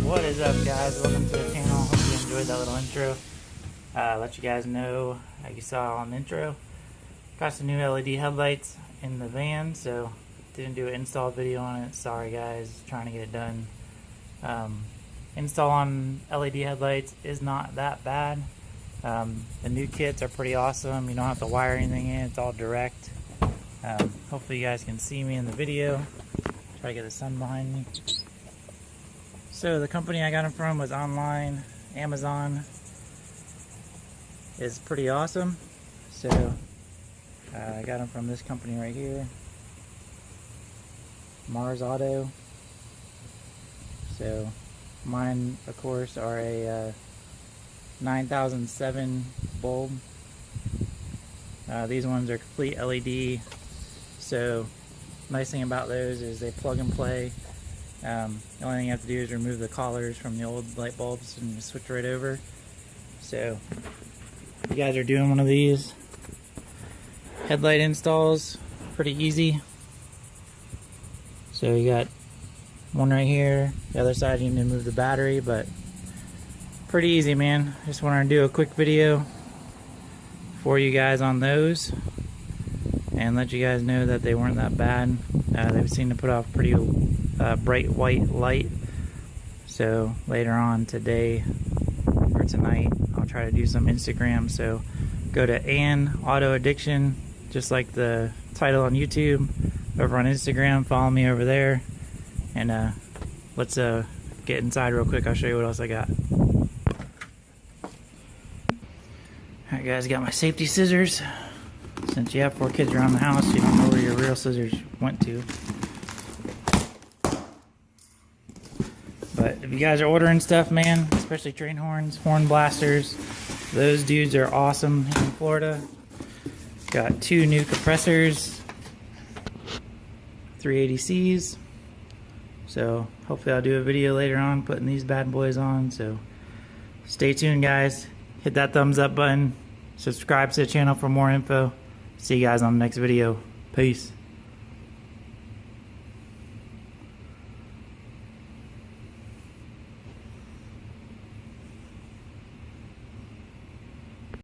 What is up, guys? Welcome to the channel. Hope you enjoyed that little intro. Let you guys know, like you saw on the intro, got some new LED headlights in the van, so didn't do an install video on it. Sorry guys, trying to get it done. Install on LED headlights is not that bad. The new kits are pretty awesome. You don't have to wire anything in, it's all direct. Hopefully you guys can see me in the video. Try to get the sun behind me. So the company I got them from was online. Amazon is pretty awesome. So I got them from this company right here, Mars Auto. So mine, of course, are a 9007 bulb. These ones are complete LED. So nice thing about those is they plug and play. The only thing you have to do is remove the collars from the old light bulbs and just switch right over. So if you guys are doing one of these headlight installs, pretty easy. So you got one right here, the other side you need to move the battery, but pretty easy, man. Just wanted to do a quick video for you guys on those and let you guys know that they weren't that bad. They seem to put off pretty bright white light. So later on today or tonight I'll try to do some Instagram. So go to An Auto Addiction, just like the title on YouTube, over on Instagram. Follow me over there, and let's get inside real quick. I'll show you what else I got. Alright guys, got my safety scissors. Since you have 4 kids around the house, you don't know where your real scissors went to. But if you guys are ordering stuff, man, especially train horns, horn blasters, those dudes are awesome in Florida. Got 2 new compressors, 380Cs. So hopefully I'll do a video later on putting these bad boys on. So stay tuned, guys. Hit that thumbs up button. Subscribe to the channel for more info. See you guys on the next video. Peace.